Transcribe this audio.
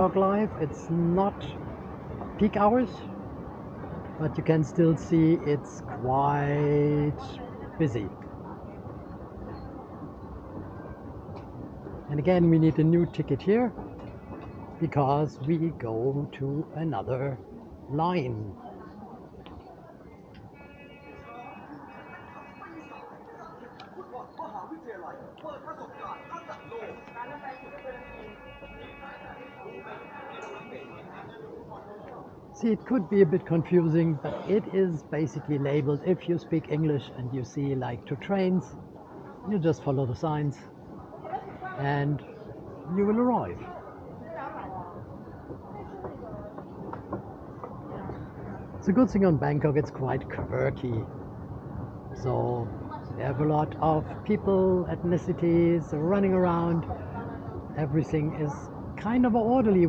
Bangkok life. It's not peak hours, but you can still see it's quite busy. And again, we need a new ticket here because we go to another line. See, it could be a bit confusing, but it is basically labeled. If you speak English and you see like 2 trains, you just follow the signs and you will arrive. It's a good thing on Bangkok, it's quite quirky. So we have a lot of people, ethnicities running around. Everything is kind of orderly.